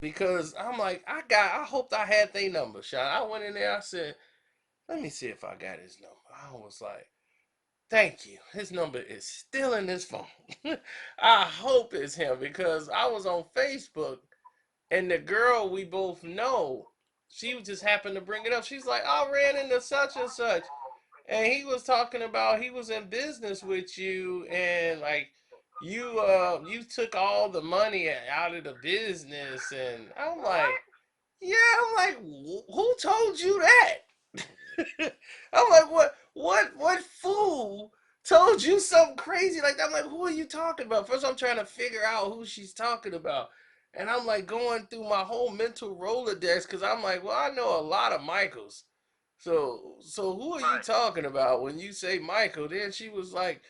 because I'm like, I hoped I had their number, Sean. I went in there, I said, let me see if I got his number. I was like, thank you. His number is still in his phone. I hope it's him because I was on Facebook and the girl we both know, she just happened to bring it up. She's like, I ran into such and such. And he was talking about he was in business with you and like you took all the money out of the business and I'm What? like, yeah, I'm like, who told you that? I'm like, what fool told you something crazy like that? I'm like, who are you talking about? First, I'm trying to figure out who she's talking about, and I'm like going through my whole mental Rolodex because I'm like, well, I know a lot of Michaels. So who are you Right. talking about when you say Michael? Then she was like,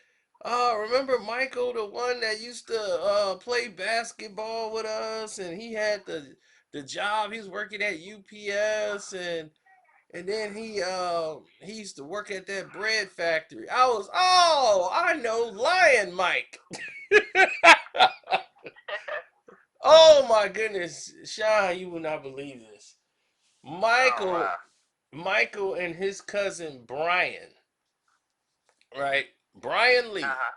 remember Michael, the one that used to play basketball with us, and he had the job. He was working at UPS, and then he used to work at that bread factory. I know Lion Mike. Oh my goodness, Sean, you will not believe this. Oh Michael wow. Michael and his cousin Brian, right? Brian Uh Lee. huh.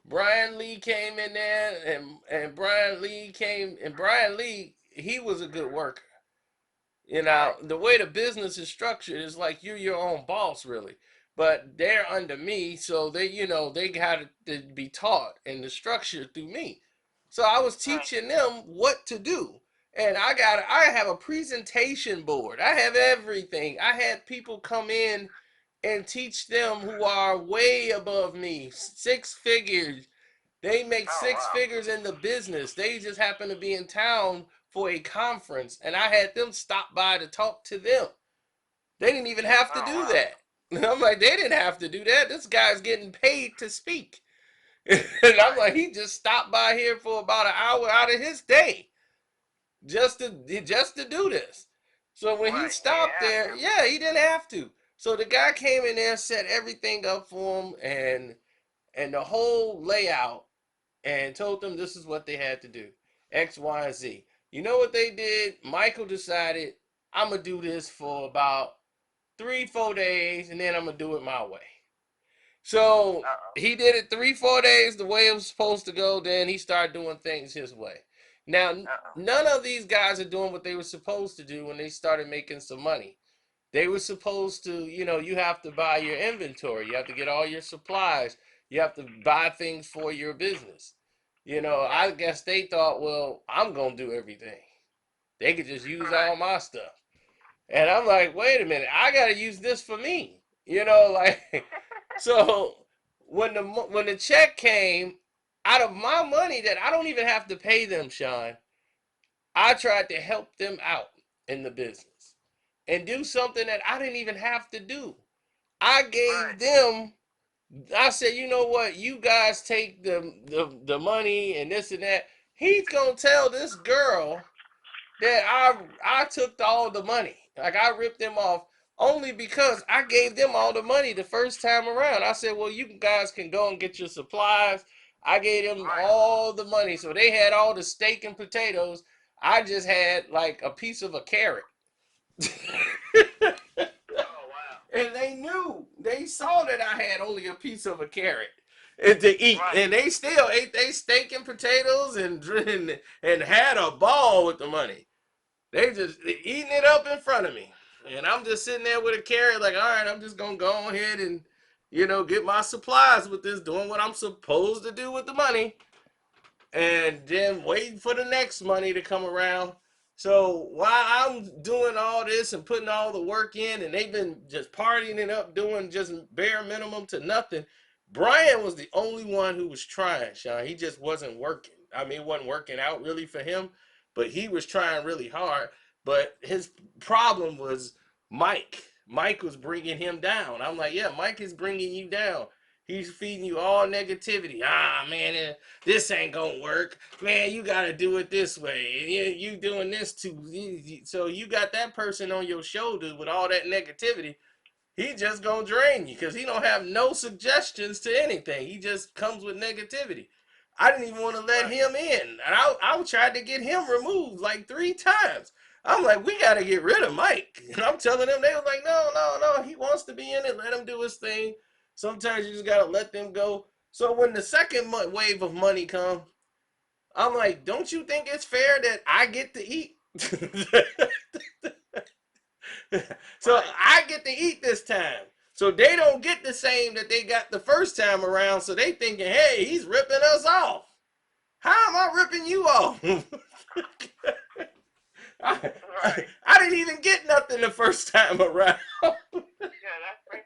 Brian Lee came in there and Brian Lee, he was a good worker. You know, Right. the way the business is structured is like you're your own boss, really. But they're under me, so they got to be taught and the structure through me. So I was Right. teaching them what to do. And I have a presentation board. I have everything. I had people come in and teach them who are way above me, six figures. They make Oh six wow. figures in the business. They just happen to be in town for a conference, and I had them stop by to talk to them. They didn't even have to Oh do wow. that. I'm like, they didn't have to do that. This guy's getting paid to speak. And I'm Right. like, he just stopped by here for about an hour out of his day just to do this. So when he Right. He didn't stopped have there, to. yeah, he didn't have to. So the guy came in there, set everything up for him, and the whole layout, and told them this is what they had to do, X, Y, and Z. You know what they did? Michael decided I'm gonna do this for about 3, 4 days, and then I'm gonna do it my way. So Uh oh. he did it 3, 4 days the way it was supposed to go. Then he started doing things his way. Now Uh oh. none of these guys are doing what they were supposed to do when they started making some money. They were supposed to, you have to buy your inventory. You have to get all your supplies. You have to buy things for your business. I Right. guess they thought, well, I'm going to do everything. They could just use Right. all my stuff. And I'm like, wait a minute, I got to use this for me. Like, so when the check came out of my money that I don't even have to pay them, Sean, I tried to help them out in the business and do something that I didn't even have to do. I Right. gave them. I said, you know what? You guys take the money and this and that. He's gonna tell this girl that I took all the money. Like I ripped them off only because I gave them all the money the first time around. I said, well, you guys can go and get your supplies. I gave them Right. all the money, so they had all the steak and potatoes. I just had like a piece of a carrot. Oh wow. And they saw that I had only a piece of a carrot and to eat, Right. and they still ate they steak and potatoes and had a ball with the money. They just eating it up in front of me, and I'm just sitting there with a carrot, like, all right, I'm just gonna go ahead and get my supplies with this, doing what I'm supposed to do with the money, and then waiting for the next money to come around. So while I'm doing all this and putting all the work in, and they've been just partying it up, doing just bare minimum to nothing, Brian was the only one who was trying, Sean. He just wasn't working. I mean, it wasn't working out really for him, but he was trying really hard. But his problem was Mike. Mike was bringing him down. I'm like, yeah, Mike is bringing you down. He's feeding you all negativity. Ah, man, this ain't gonna work. Man, you gotta do it this way. You doing this too. So you got that person on your shoulder with all that negativity. He just gonna drain you because he don't have no suggestions to anything. He just comes with negativity. I didn't even want to let Right. him in. And I tried to get him removed like 3 times. I'm like, we got to get rid of Mike. And I'm telling them, they were like, no, no, no. He wants to be in it. Let him do his thing. Sometimes you just got to let them go. So when the second wave of money comes, I'm like, don't you think it's fair that I get to eat? So Right. I get to eat this time. So they don't get the same that they got the first time around. So they thinking, hey, he's ripping us off. How am I ripping you off? I, Right. I didn't even get nothing the first time around. Yeah, that's crazy.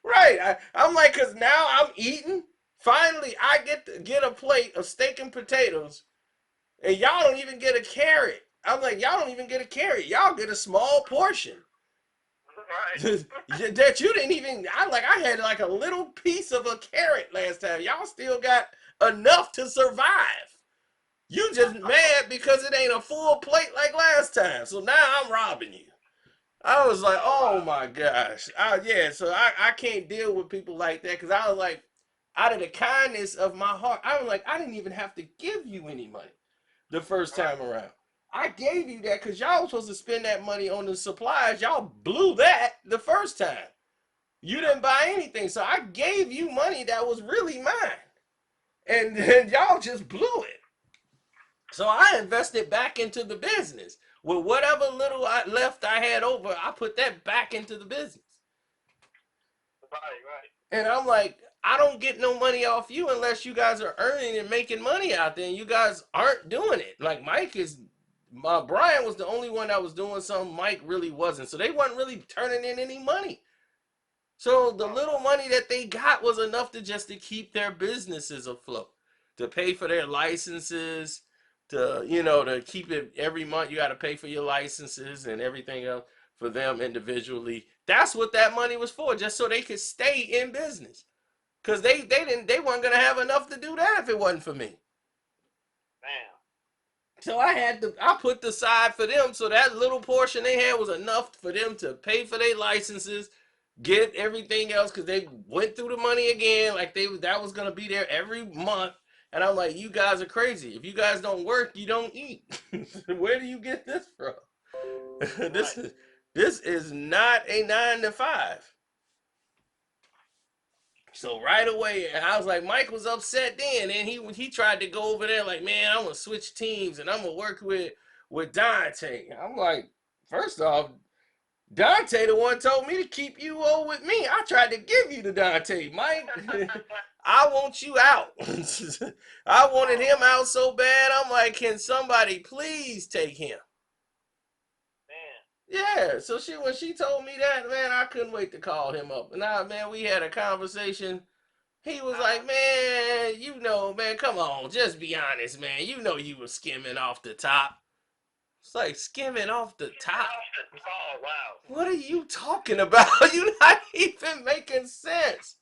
Right. I'm like, because now I'm eating. Finally, I get to get a plate of steak and potatoes, and y'all don't even get a carrot. I'm like, y'all don't even get a carrot. Y'all get a small portion. Right. That you didn't even. I had like a little piece of a carrot last time. Y'all still got enough to survive. You just mad because it ain't a full plate like last time. So now I'm robbing you. I was like, Oh oh wow. my gosh. Yeah, so I can't deal with people like that because I was like, out of the kindness of my heart, I was like, I didn't even have to give you any money the first Right. time around. I gave you that because y'all was supposed to spend that money on the supplies. Y'all blew that the first time. You Yeah. didn't buy anything. So I gave you money that was really mine. And then y'all just blew it. So I invested back into the business. With whatever little left I had over, I put that back into the business. Right. Right. And I'm like, I don't get no money off you unless you guys are earning and making money out there, and you guys aren't doing it. Like Mike is, Brian was the only one that was doing something. Mike really wasn't. So they wasn't really turning in any money. So the Oh little wow. money that they got was enough to just to keep their businesses afloat, to pay for their licenses, to keep it every month. You got to pay for your licenses and everything else for them individually. That's what that money was for, just so they could stay in business. Cause they weren't gonna have enough to do that if it wasn't for me. Damn. So I put the side for them, so that little portion they had was enough for them to pay for their licenses, get everything else, because they went through the money again, like that was gonna be there every month. And I'm like, you guys are crazy. If you guys don't work, you don't eat. Where do you get this from? this Right. is this is not a 9 to 5. So right away, I was like, Mike was upset then, and he tried to go over there like, man, I'm gonna switch teams and I'm gonna work with Dante. I'm like, first off, Dante the one told me to keep you over with me. I tried to give you to Dante, Mike. I want you out. I wanted Oh him wow. out so bad. I'm like, can somebody please take him? Man. Yeah. So when she told me that, man, I couldn't wait to call him up. And man, we had a conversation. He was Uh huh. like, man, man, come on, just be honest, man. You know you were skimming off the top. It's like skimming off the top. Oh wow. What are you talking about? You're not even making sense.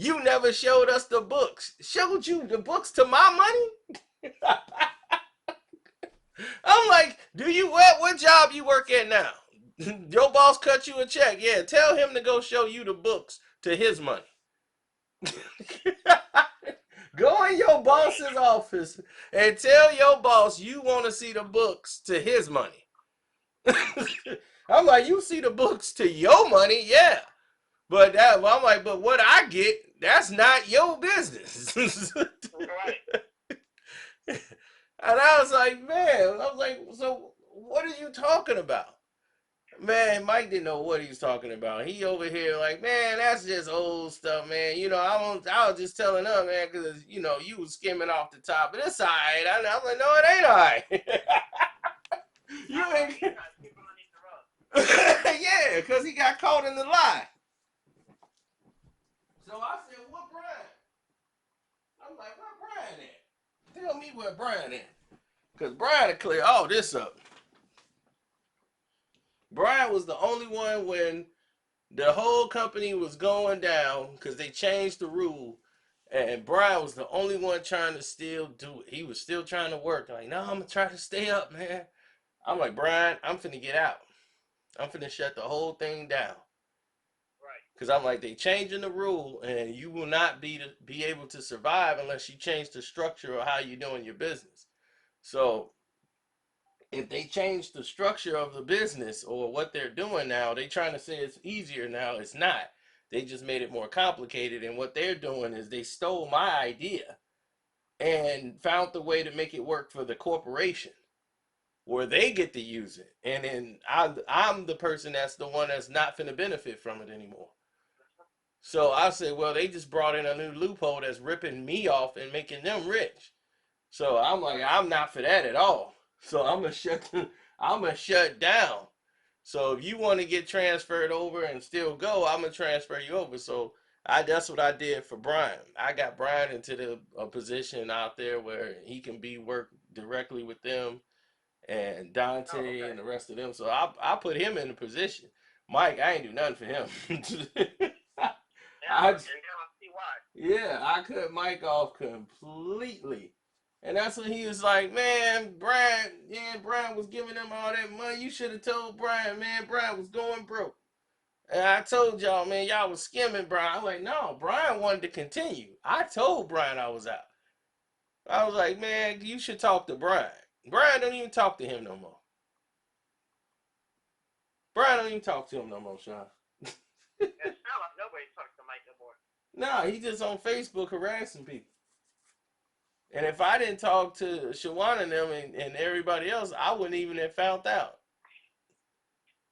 You never showed us the books. Showed you the books to my money? I'm like, what job you work at now? Your boss cut you a check. Yeah, tell him to go show you the books to his money. Go in your boss's office and tell your boss you want to see the books to his money. I'm like, you see the books to your money, yeah. I'm like, but what I get, that's not your business. Right. And I was like, man, I was like, so what are you talking about? Man, Mike didn't know what he was talking about. He over here like, man, that's just old stuff, man. I was just telling her, man, because you was skimming off the top, but it's all right. I'm like, no, it ain't all right. You How come ain't. he's not sleeping underneath the rug? Yeah, because he got caught in the lie. So I said, what Brian? I'm like, where Brian at? Tell me where Brian at. Because Brian had clear all this up. Brian was the only one when the whole company was going down because they changed the rule. And Brian was the only one trying to still do it. He was still trying to work. Like, no, I'm going to try to stay up, man. I'm like, Brian, I'm finna get out. I'm finna shut the whole thing down. Right. Because I'm like, they changing the rule, and you will not be able to survive unless you change the structure of how you're doing your business. So if they change the structure of the business or what they're doing now, they trying to say it's easier now. It's not. They just made it more complicated. And what they're doing is they stole my idea and found the way to make it work for the corporation where they get to use it. And then I'm the person that's the one that's not finna benefit from it anymore. So I said, well, they just brought in a new loophole that's ripping me off and making them rich. So I'm like, Right. I'm not for that at all. So I'm gonna shut down. So if you want to get transferred over and still go, I'm gonna transfer you over. So that's what I did for Brian. I got Brian into a position out there where he can be work directly with them and Oh, Dante okay. and the rest of them. So I put him in a position. Mike, I ain't do nothing for him. Now, I and now I see why. Yeah, I cut Mike off completely. And that's when he was like, man, Brian, yeah, Brian was giving them all that money. You should have told Brian, man, Brian was going broke. And I told y'all, man, y'all was skimming Brian. I'm like, no, Brian wanted to continue. I told Brian I was out. I was like, man, you should talk to Brian. Brian don't even talk to him no more. Brian don't even talk to him no more, Sean. Yeah, it sounds like nobody talks to Mike no more. No, he just on Facebook harassing people. And if I didn't talk to Shawan and them and everybody else, I wouldn't even have found out.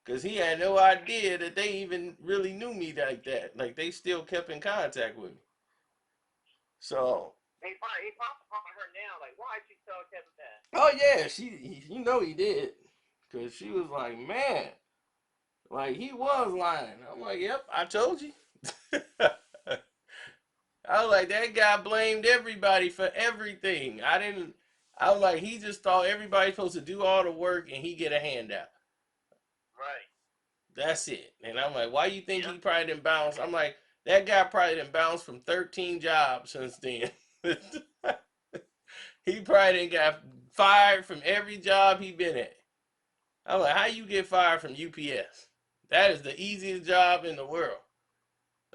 Because he had no idea that they even really knew me like that. Like they still kept in contact with me. So, He probably her now, like, why'd you tell Kevin that? oh yeah, you know he did. Because she was like, man, like he was lying. I'm like, yep, I told you. I was like, that guy blamed everybody for everything. I didn't. I was like, he just thought everybody's supposed to do all the work and he get a handout. Right. That's it. And I'm like, why you think Yep. he probably didn't bounce? I'm like, that guy probably didn't bounce from 13 jobs since then. He probably didn't got fired from every job he been at. I'm like, how you get fired from UPS? That is the easiest job in the world.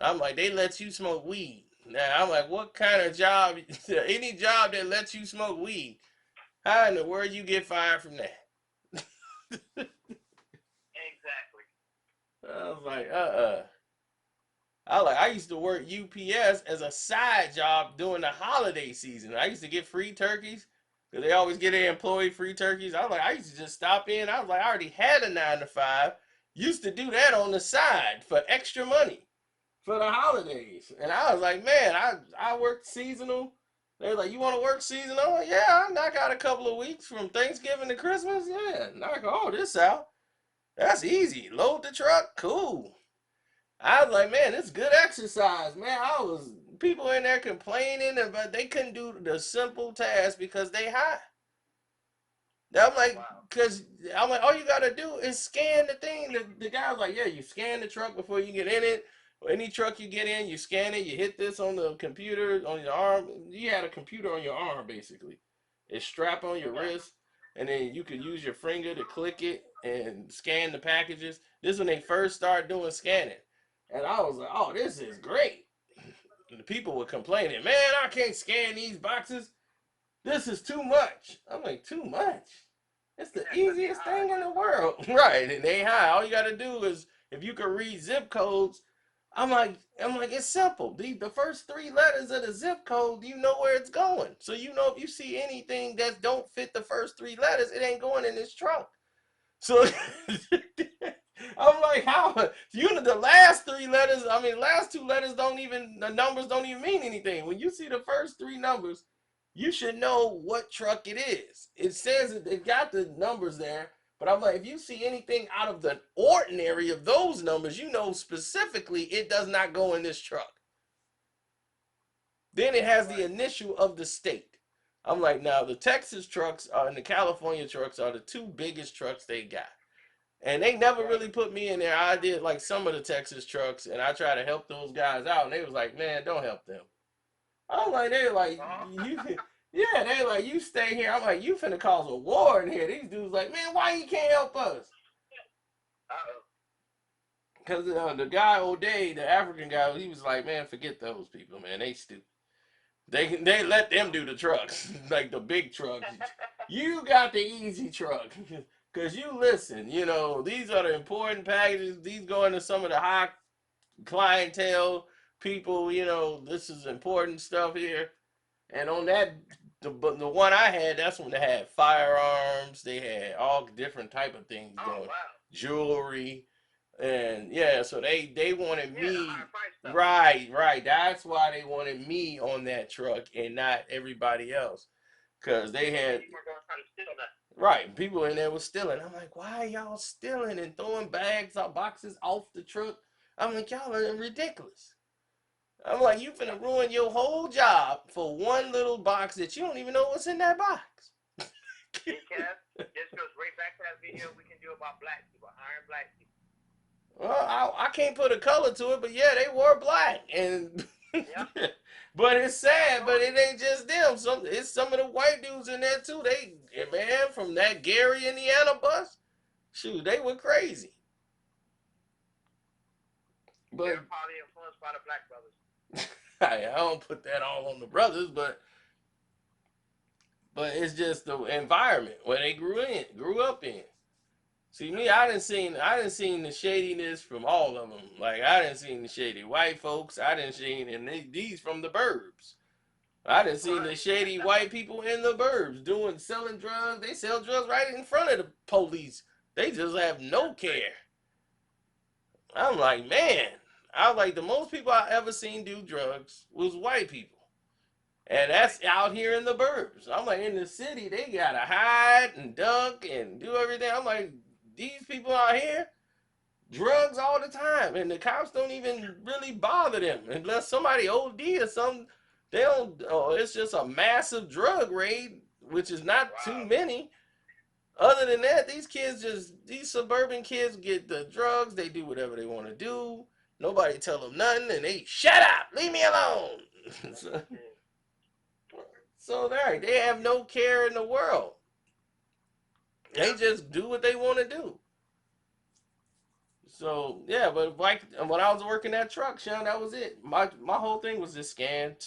I'm like, they let you smoke weed. Now I'm like, what kind of job? Any job that lets you smoke weed? How in the world you get fired from that? Exactly. I was like, I used to work UPS as a side job during the holiday season. I used to get free turkeys because they always get their employee free turkeys. I was like, I used to just stop in. I was like, I already had a 9 to 5. Used to do that on the side for extra money for the holidays. And I was like, man, I worked seasonal. They were like, you want to work seasonal? Like, yeah, I knock out a couple of weeks from Thanksgiving to Christmas. Yeah, knock all this out. That's easy. Load the truck, cool. I was like, man, it's good exercise, man. I was people in there complaining about they couldn't do the simple task because they high. I'm like, Wow. cause I'm like, all you gotta do is scan the thing. The guy was like, yeah, you scan the truck before you get in it. Or any truck you get in, you scan it. You hit this on the computer on your arm. You had a computer on your arm basically. It's strapped on your Okay. wrist, and then you could use your finger to click it and scan the packages. This is when they first started doing scanning, and I was like, oh, this is great. And the people were complaining, man, I can't scan these boxes. This is too much. I'm like, too much? It's the Yeah, because he easiest high. thing in the world. Right. And they high. All you gotta do is if you can read zip codes, I'm like, it's simple. The first 3 letters of the zip code, you know where it's going. So you know if you see anything that don't fit the first 3 letters, it ain't going in this trunk. So I'm like, how you know the last 3 letters, I mean last 2 letters don't even the numbers don't even mean anything. When you see the first 3 numbers, you should know what truck it is. It says it got the numbers there, but I'm like, if you see anything out of the ordinary of those numbers, you know specifically it does not go in this truck. Then it has the Right. initial of the state. I'm like, now the Texas trucks and the California trucks are the two biggest trucks they got. And they never Right. really put me in there. I did like some of the Texas trucks, and I try to help those guys out. And they was like, "Man, don't help them." I'm like, they like Oh. you, yeah. They like you stay here. I'm like, you finna cause a war in here. These dudes like, man, why you can't help us? Uh-oh. Because the guy O'Day, the African guy, he was like, man, forget those people, man. They stupid. They let them do the trucks, like the big trucks. You got the easy truck. Because you listen, these are the important packages. These go into some of the high clientele people, this is important stuff here. And on that, the one I had, that's when they had firearms. They had all different type of things Oh going, wow. jewelry, and yeah. So they wanted Yeah, the me, higher price stuff. right. That's why they wanted me on that truck and not everybody else, because they had You weren't going to try to steal that. right people in there was stealing. I'm like, why are y'all stealing and throwing bags or boxes off the truck? I'm like, y'all are ridiculous. I'm like, you finna ruin your whole job for one little box that you don't even know what's in that box. Hey, Kev, this goes right back to that video we can do about black people, hiring black people. Well, I can't put a color to it, but yeah, they wore black, and Yep. but it's And I sad. But told it ain't just them. It's some of the white dudes in there too. They man from that Gary, Indiana bus. Shoot, they were crazy. But they're probably influenced by the black brothers. I don't put that all on the brothers, but it's just the environment where they grew up in. See me, I didn't seen the shadiness from all of them. Like I didn't seen the shady white folks. I didn't seen and these from the burbs. I didn't seen the Right. shady white people in the burbs selling drugs. They sell drugs right in front of the police. They just have no care. I'm like, man, I was like the most people I ever seen do drugs was white people. And Right. that's out here in the burbs. I'm like, in the city, they gotta hide and duck and do everything. I'm like, these people out here, drugs all the time, and the cops don't even really bother them unless somebody OD or something. They don't. Oh, it's just a massive drug raid, which is not too Wow. many. Other than that, these suburban kids get the drugs. They do whatever they want to do. Nobody tell them nothing, and they shut up, leave me alone. so, Yeah. so they have no care in the world. They Yeah. just do what they want to do. So yeah, but like when I was working that truck, Sean, that was it. My whole thing was just scan.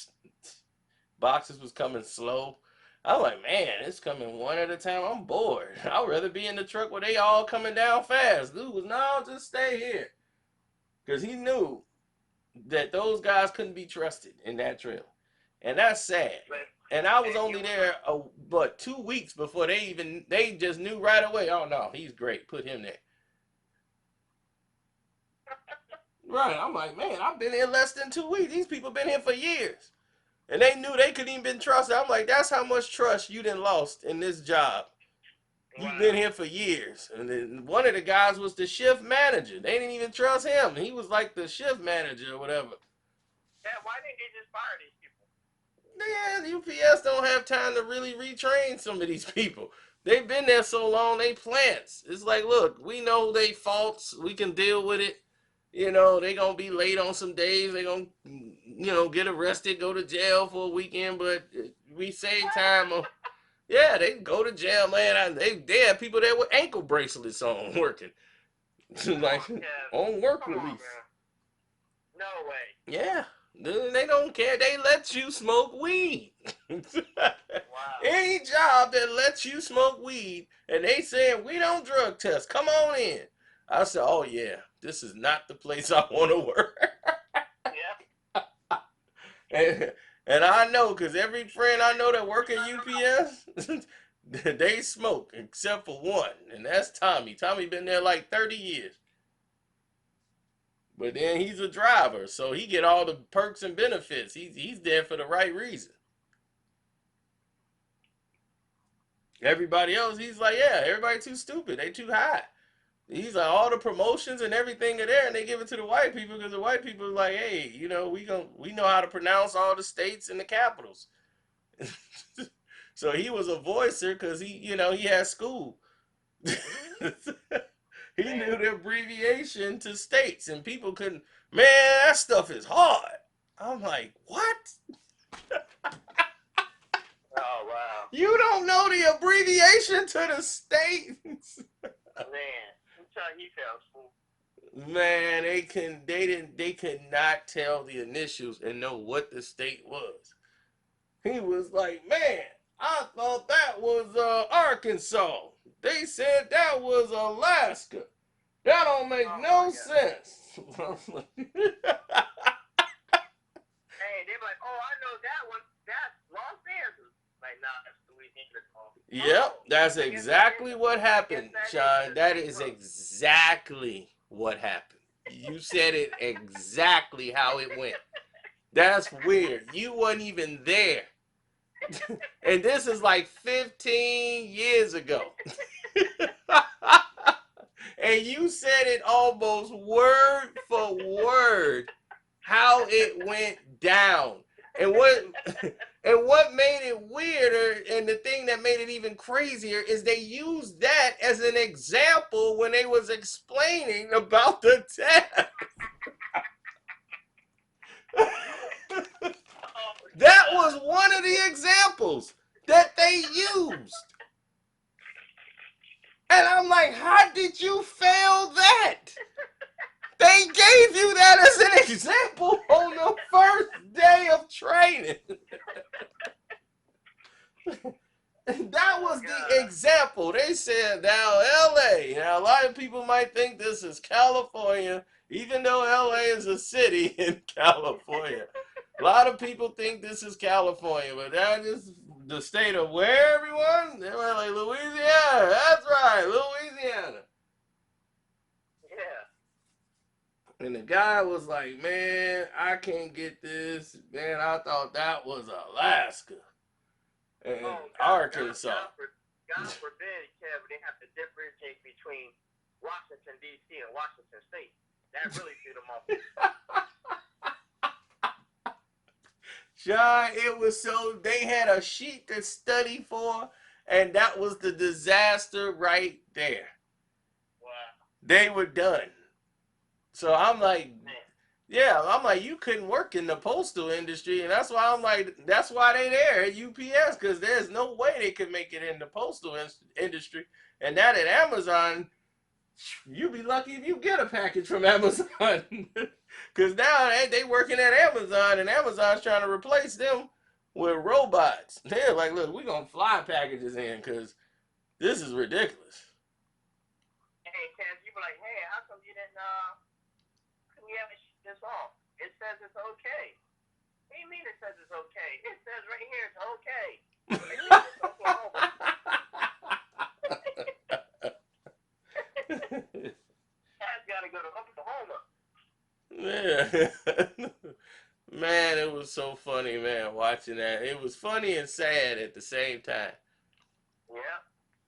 Boxes was coming slow. I'm like, man, it's coming one at a time. I'm bored. I'd rather be in the truck where they all coming down fast. Dude was no, just stay here, because he knew that those guys couldn't be trusted in that trail, and that's sad. But And I was and you only know there, but 2 weeks before they just knew right away. Oh no, he's great. Put him there. Right. I'm like, man, I've been here less than 2 weeks. These people been here for years. And they knew they couldn't even been trusted. I'm like, that's how much trust you done lost in this job. You've been wow. here for years. And then one of the guys was the shift manager. They didn't even trust him. He was like the shift manager or whatever. Yeah, why didn't they just fire these people? Yeah, UPS don't have time to really retrain some of these people. They've been there so long, they plants. It's like, look, we know they faults. We can deal with it. They gonna be late on some days. They gonna, get arrested, go to jail for a weekend. But we save time. Yeah, they go to jail, man. They have people there with ankle bracelets on working, Come like on, Kev. on work Come on, release. man. No way. Yeah, they don't care. They let you smoke weed. Wow. Any job that lets you smoke weed, and they saying we don't drug test. Come on in. I said, oh yeah, this is not the place I want to work. Yeah. and, and I know, because every friend I know that work at UPS, they smoke except for one, and that's Tommy. Tommy been there like 30 years. But then he's a driver, so he get all the perks and benefits. He's there for the right reason. Everybody else, he's like, yeah, everybody too stupid. They too high. He's like, all the promotions and everything are there, and they give it to the white people because the white people are like, hey, we know how to pronounce all the states and the capitals. So he was a voicer because he had school. He knew Man. the abbreviation to states, and people couldn't. Man, that stuff is hard. I'm like, what? Oh wow. You don't know the abbreviation to the states? Man. I'm telling you, fell fool. Man, they could not tell the initials and know what the state was. He was like, man, I thought that was Arkansas. They said that was Alaska. That don't make Oh my no God. sense. Hey, they're like, oh, I know that one. That's Los Angeles. Like, nah, that's Louisiana. Yep, Oh, that's I guess that is. exactly what I guess happened, that is Sean. the That state, is huh? exactly what happened. You said it exactly how it went. That's weird. You weren't even there. And this is like 15 years ago. And you said it almost word for word how it went down. And what and what made it weirder and the thing that made it even crazier is they used that as an example when they was explaining about the test. Oh That God. was one of the examples that they used. And I'm like, how did you fail that? They gave you that as an example on the first day of training. That Oh was the God. example. They said, now LA. Now, a lot of people might think this is California, even though LA is a city in California. A lot of people think this is California, but that is the state of where, everyone? They were like, Louisiana. That's right, Louisiana. Yeah. And the guy was like, man, I can't get this. Man, I thought that was Alaska and Oh Arkansas. God forbid, Kevin, they have to differentiate between Washington D.C. and Washington State. That really threw them off. John, it was so, they had a sheet to study for, and that was the disaster right there. Wow. They were done. So I'm like, Man. yeah, I'm like, you couldn't work in the postal industry, and that's why I'm like, that's why they there at UPS, because there's no way they could make it in the postal industry. And now that Amazon, you be lucky if you get a package from Amazon, because now they working at Amazon, and Amazon's trying to replace them with robots. They're like, look, we're gonna fly packages in, because this is ridiculous. Hey, Kev, you be like, hey, how come you didn't, we haven't this off? It says it's okay. What do you mean it says it's okay? It says right here it's okay. And you just Oklahoma. That's got to go to Oklahoma. Yeah. Man, it was so funny, man, watching that. It was funny and sad at the same time. Yeah.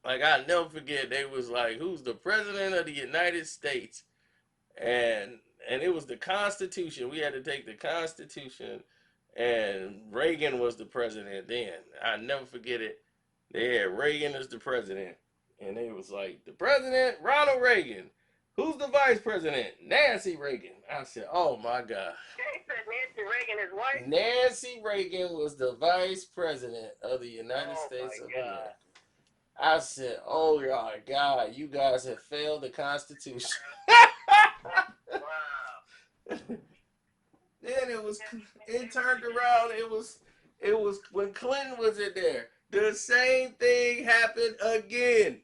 Like, I'll never forget, they was like, who's the president of the United States? And it was the Constitution. We had to take the Constitution, and Reagan was the president then. I never forget it. They had Reagan as the president, and they was like, the president, Ronald Reagan. Who's the vice president? Nancy Reagan. I said, oh my God. They said Nancy Reagan is white. Nancy Reagan was the vice president of the United Oh my States of God. America. I said, oh my God, you guys have failed the Constitution. Wow. Then it turned around. It was when Clinton was in there. The same thing happened again.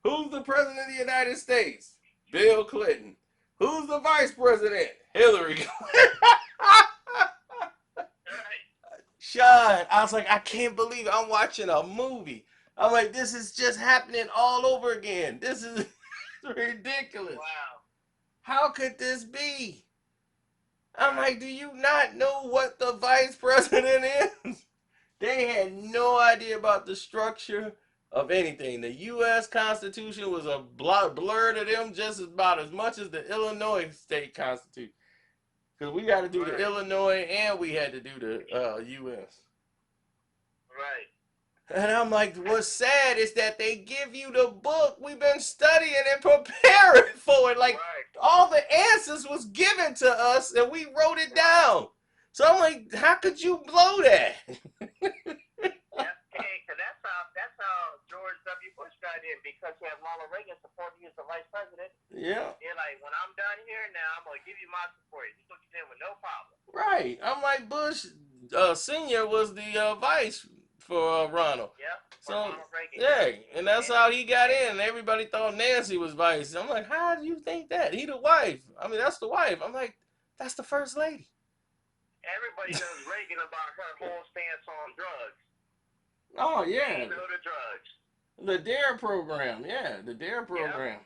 Who's the president of the United States? Bill Clinton. Who's the vice president? Hillary Clinton. Sean, I was like, I can't believe it. I'm watching a movie. I'm like, this is just happening all over again. This is ridiculous. Wow. How could this be? I'm like, do you not know what the vice president is? They had no idea about the structure of anything. The U.S. Constitution was a blur to them just about as much as the Illinois state constitution. Because we got to do the Right. Illinois and we had to do the U.S. Right. And I'm like, what's sad is that they give you the book. We've been studying and preparing for it. Like, Right. all the answers was given to us and we wrote it down. So I'm like, how could you blow that? Yeah. Hey, cause that's how George W. Bush got in because he had Ronald Reagan supporting him as the vice president. Yeah. They're like, when I'm done here, I'm gonna give you my support. He took it in with no problem. Right. I'm like Bush Senior was the vice for Ronald. Yep, for So Ronald Reagan. Yep. yeah, and that's And how he got and in. And everybody thought Nancy was vice. I'm like, how do you think that? He the wife. I mean, that's the wife. I'm like, that's the first lady. everybody knows Reagan about her whole stance on drugs. Oh yeah, Ain't no to drugs. the Dare program. Yeah, the Dare Yep. program.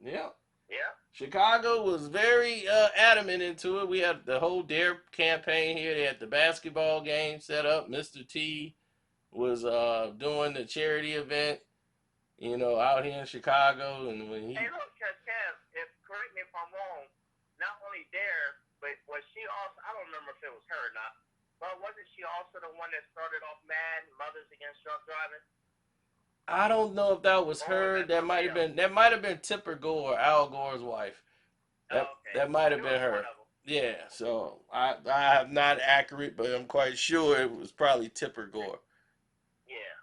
Yep. Yep. Chicago was very adamant into it. We had the whole Dare campaign here. They had the basketball game set up. Mr. T was doing the charity event, you know, out here in Chicago. And when he, Hey, look, Kev, if correct me if I'm wrong, not only there, but was she also? I don't remember if it was her or not. But wasn't she also the one that started off MAD, Mothers Against Drunk Driving? I don't know if that was Or was her. that somebody else? That might have been Tipper Gore, Al Gore's wife. Oh, okay. That might have It been was one her. of them. Yeah. So I have not accurate, but I'm quite sure it was probably Tipper Gore. Yeah.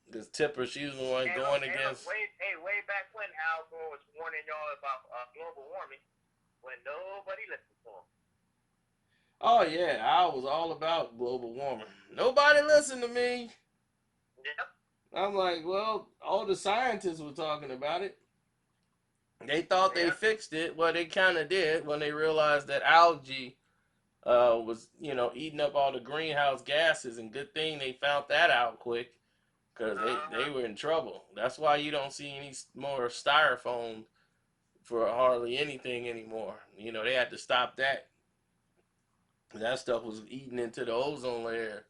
Because Tipper, she was the one going against. Way back when Al Gore was warning y'all about global warming, when nobody listened to him. Oh yeah, I was all about global warming. Nobody listened to me. Yep. I'm like, well, all the scientists were talking about it. They thought they Yep. fixed it. Well, they kind of did when they realized that algae was, you know, eating up all the greenhouse gases. And good thing they found that out quick because they were in trouble. That's why you don't see any more styrofoam for hardly anything anymore. You know, they had to stop that. That stuff was eating into the ozone layer.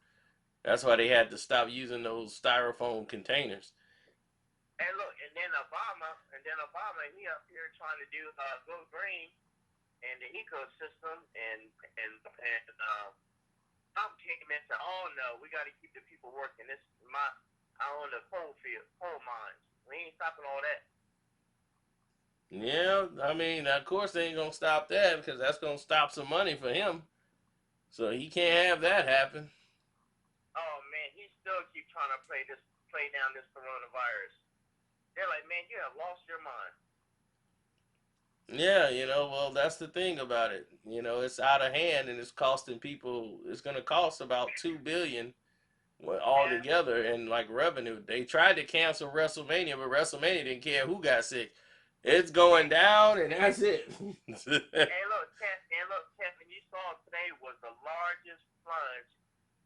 That's why they had to stop using those styrofoam containers. And look, Obama, he up here trying to do go green and the ecosystem, and Trump came in and said, "Oh no, we got to keep the people working. This is I own the coal mines. We ain't stopping all that." Yeah, I mean, of course they ain't gonna stop that because that's gonna stop some money for him. So he can't have that happen. Oh man, he still keep trying to play down this coronavirus. They're like, man, you have lost your mind. Yeah, you know, well, that's the thing about it. You know, it's out of hand and it's costing people. It's gonna cost about 2 billion all Yeah. together in like revenue. They tried to cancel WrestleMania, but WrestleMania didn't care who got sick. It's going down, and that's it. Kevin, you saw today was the largest plunge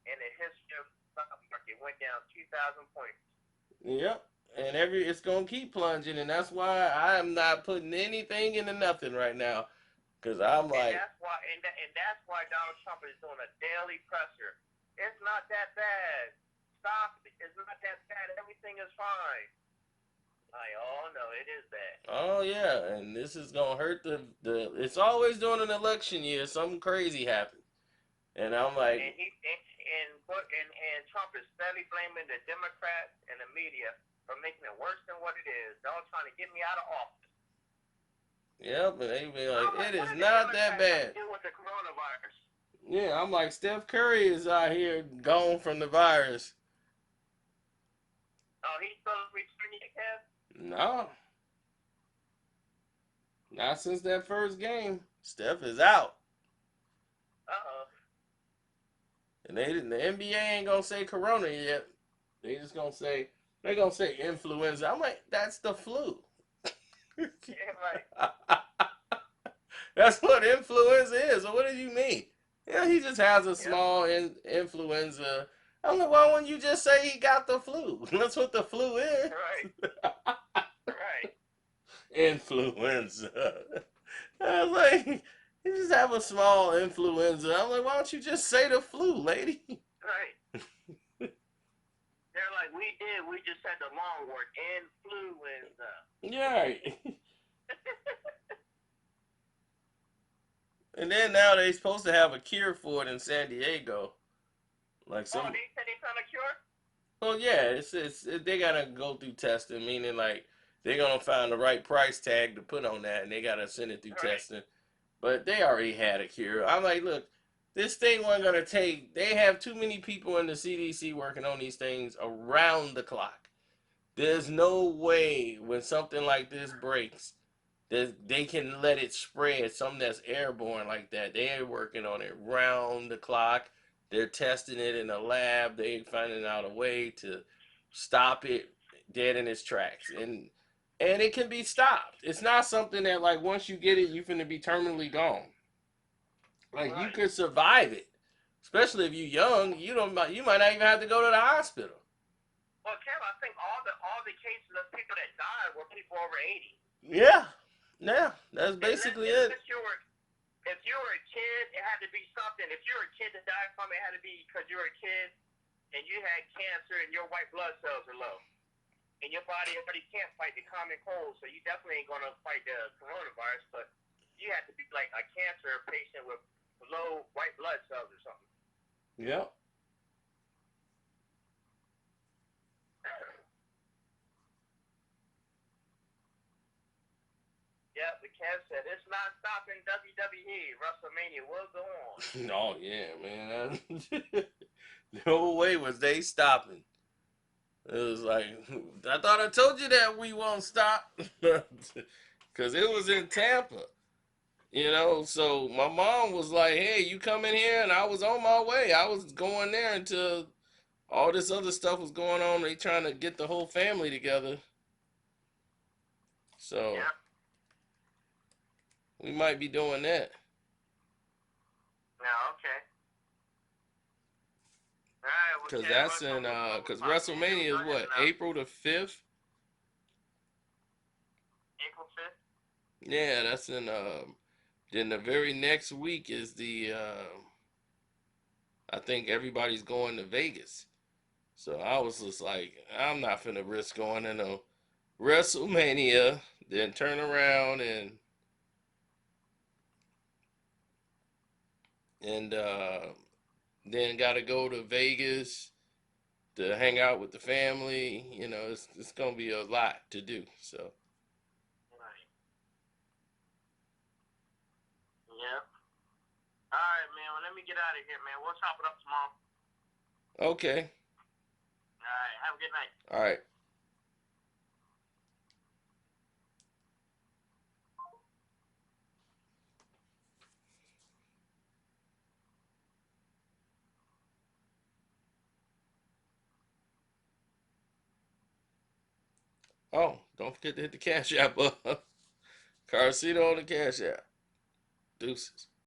in the history of the stock market. Went down 2,000 points. Yep. And it's gonna keep plunging, and that's why I'm not putting anything into nothing right now, cause I'm And like, that's why Donald Trump is doing a daily presser. It's not that bad. Stop. It's not that bad. Everything is fine. Like, oh no, it is bad. oh yeah, and this is gonna hurt the. It's always during an election year, something crazy happens, and I'm like, And Trump is steadily blaming the Democrats and the media for making it worse than what it is. Y'all trying to get me out of office. yep, and they be like, Like, it what is did the not that Democrats have bad. to do with the coronavirus? Yeah, I'm like, Steph Curry is out here gone from the virus. Oh, he's still returning yet, Kev? No, not since that first game. Steph is out. Uh-oh. And the NBA ain't gonna say corona yet. They just gonna say influenza. I'm like, that's the flu. Yeah, right. That's what influenza is. So what do you mean? Yeah, he just has a Yep. small influenza. I'm like, why wouldn't you just say he got the flu? That's what the flu is. Right. Right. Influenza. I was like, you just have a small influenza. I'm like, why don't you just say the flu, lady? Right. They're like, we just said the long word, influenza. Yeah. And then now they're supposed to have a cure for it in San Diego. Like Oh, they said they found a cure? well, yeah, they gotta go through testing, meaning like they're gonna find the right price tag to put on that, and they gotta send it through Right. testing. But they already had a cure. I'm like, look, this thing wasn't gonna take. They have too many people in the CDC working on these things around the clock. There's no way when something like this breaks they can let it spread. Something that's airborne like that. They're working on it round the clock. They're testing it in a lab. They're finding out a way to stop it dead in its tracks. And it can be stopped. It's not something that like once you get it, you finna be terminally gone. Like you Right. could survive it, especially if you're young. You might not even have to go to the hospital. Well, Kev, I think all the cases of people that died were people over 80. Yeah, yeah, that's basically it. Unless if you were a kid, it had to be something. If you were a kid that died from it, it had to be because you were a kid and you had cancer and your white blood cells are low. And your body already can't fight the common cold, so you definitely ain't going to fight the coronavirus, but you have to be like a cancer patient with low white blood cells or something. Yeah. Yeah, the Kev said it's not stopping WWE. WrestleMania will go on. Oh yeah, man. No way was they stopping. It was like I thought I told you that we won't stop, because it was in Tampa. So my mom was like, "Hey, you come in here," and I was on my way. I was going there until all this other stuff was going on. They trying to get the whole family together. So Yeah. we might be doing that. Yeah, okay. All right, well, Cause Kev, that's in we'll cause talk to you. WrestleMania Go is ahead what, and April the 5th? April 5th. Yeah, that's in then the very next week is the I think everybody's going to Vegas. So I was just like, I'm not finna risk going to no WrestleMania, then turn around and then gotta go to Vegas to hang out with the family. It's gonna be a lot to do. So Right. Yeah. All right, man. Well, let me get out of here, man. We'll chop it up tomorrow. okay. All right. Have a good night. All right. Oh, don't forget to hit the cash app up. Carcito on the cash app. Deuces.